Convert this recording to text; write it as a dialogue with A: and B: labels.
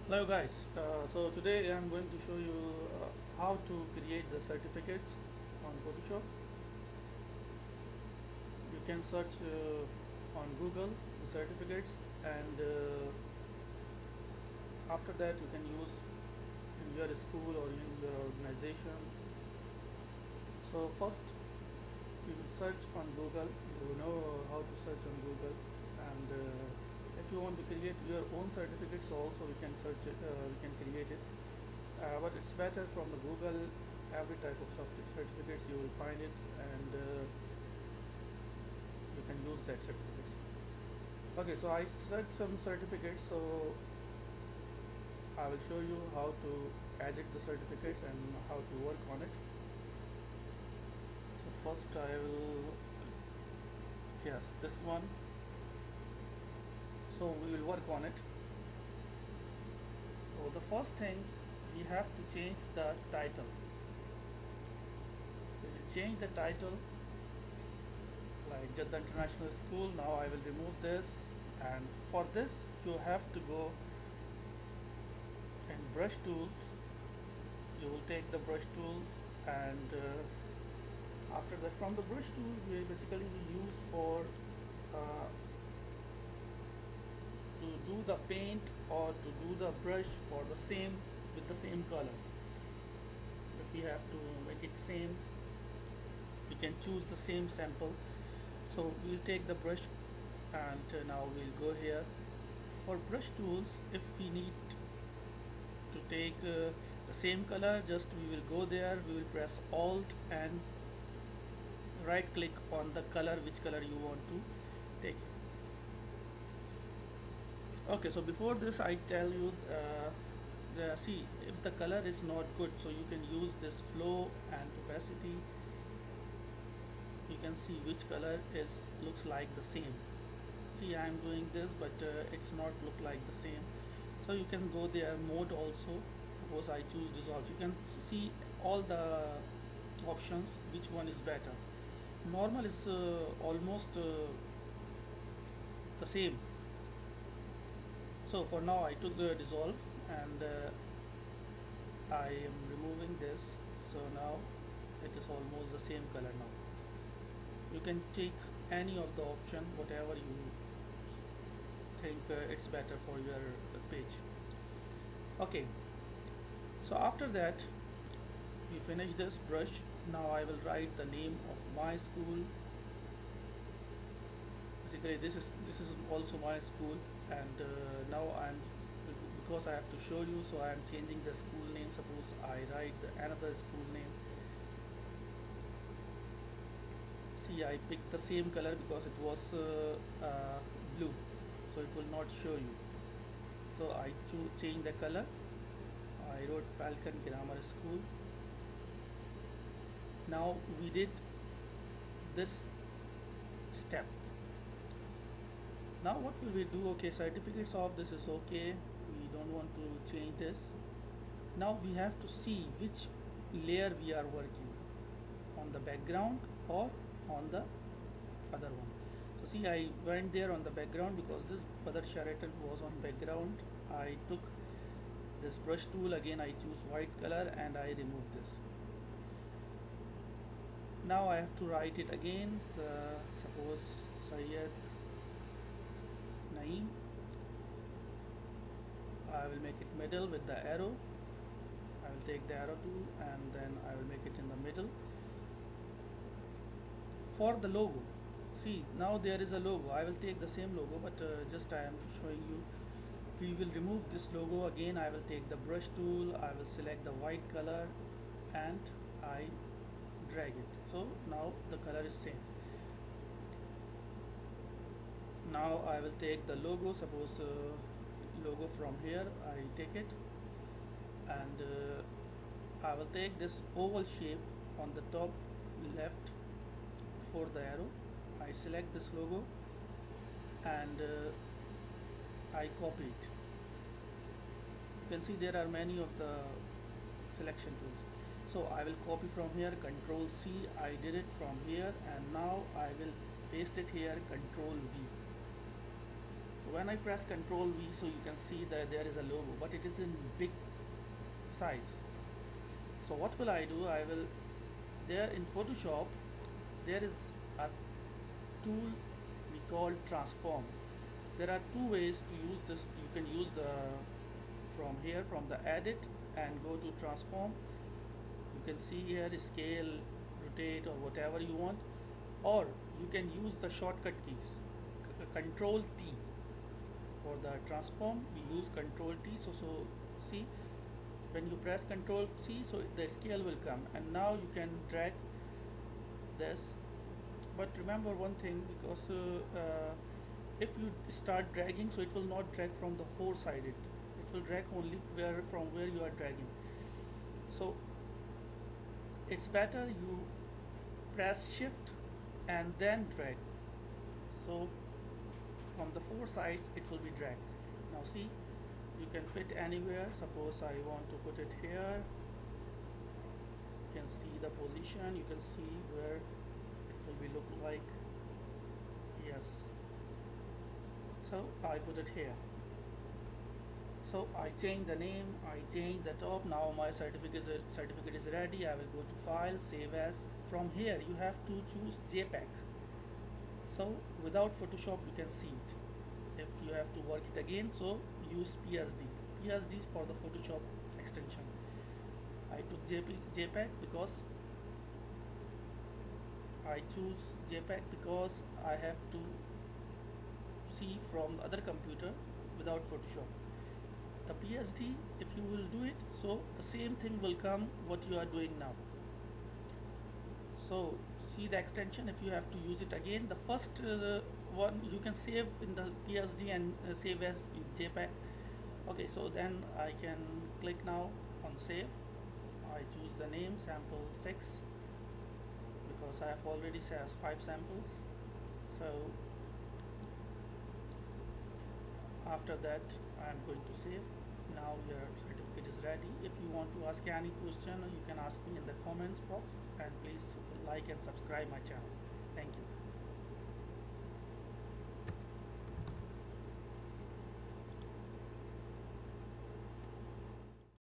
A: Hello guys, so today I'm going to show you how to create the certificates on Photoshop. You can search on Google the certificates and after that you can use in your school or in your organization. So first you will search on Google, you know how to search on Google, and if you want to create your own certificates also we can search it, we can create it. But it's better from the Google. Every type of certificates you will find it, and you can use that certificates. Okay, so I searched some certificates, so I will show you how to edit the certificates and how to work on it. So first I will, yes, this one. So we will work on it. So the first thing, we have to change the title. We will change the title like Jeddah International School. Now I will remove this, and for this you have to go in brush tools. You will take the brush tools, and after that from the brush tools we basically use for uh, to do the paint or to do the brush for the same with the same color. If we have to make it same, we can choose the same sample. So we'll take the brush, and now we'll go here for brush tools. If we need to take the same color, just we will go there, we will press alt and right click on the color, which color you want to take. Okay, so before this I tell you, see if the color is not good, so you can use this flow and opacity. You can see which color is looks like the same. See, I am doing this, but it's not look like the same. So you can go there mode also. Suppose I choose dissolve, you can see all the options which one is better. Normal is almost the same. So for now I took the dissolve, and I am removing this, so now it is almost the same color now. You can take any of the option, whatever you think it's better for your page. Okay, so after that we finish this brush. Now I will write the name of my school. Basically this is also my school, and now I'm, because I have to show you, so I am changing the school name. Suppose I write another school name. See, I picked the same color because it was blue, so it will not show you. So I change the color. I wrote Falcon Grammar School. Now we did this step. Now what will we do? Okay, certificates of this is okay, we don't want to change this. Now we have to see which layer we are working on, the background or on the other one. So see, I went there on the background because this Badr Sheraton was on background. I took this brush tool, again I choose white color, and I remove this. Now I have to write it again. Suppose Syed Naeem. I will make it middle with the arrow. I will take the arrow tool, and then I will make it in the middle. For the logo, see, now there is a logo. I will take the same logo, but just I am showing you. We will remove this logo. Again I will take the brush tool, I will select the white color, and I drag it. So now the color is same. Now I will take the logo. Suppose logo from here I take it, and I will take this oval shape on the top left for the arrow. I select this logo, and I copy it. You can see there are many of the selection tools. So I will copy from here, Control C. I did it from here, and now I will paste it here, Control V. When I press Control V, so you can see that there is a logo, but it is in big size. So what will I do? I will, there in Photoshop there is a tool we call transform. There are two ways to use this. You can use the from here, from the edit, and go to transform. You can see here scale, rotate, or whatever you want, or you can use the shortcut keys. Control T for the transform, we use Control T. So see, when you press Control C, so the scale will come, and now you can drag this. But remember one thing, because if you start dragging, so it will not drag from the four sided, it will drag only from where you are dragging. So it's better you press shift and then drag. So from the four sides it will be dragged. Now see, you can fit anywhere. Suppose I want to put it here, you can see the position, you can see where it will be look like. Yes, so I put it here. So I change the name, I change the top. Now my certificate is ready. I will go to file, save as. From here you have to choose JPEG. So without Photoshop you can see it. If you have to work it again, so use PSD. PSD is for the Photoshop extension. I took JPEG because I choose JPEG because I have to see from the other computer without Photoshop. The PSD, if you will do it, so the same thing will come what you are doing now. So see the extension. If you have to use it again, the first one you can save in the PSD and save as in JPEG. Okay, so then I can click now on save. I choose the name sample 6 because I have already says 5 samples. So after that I am going to save. Now your certificate is ready. If you want to ask any question, you can ask me in the comments box, and please like and subscribe my channel.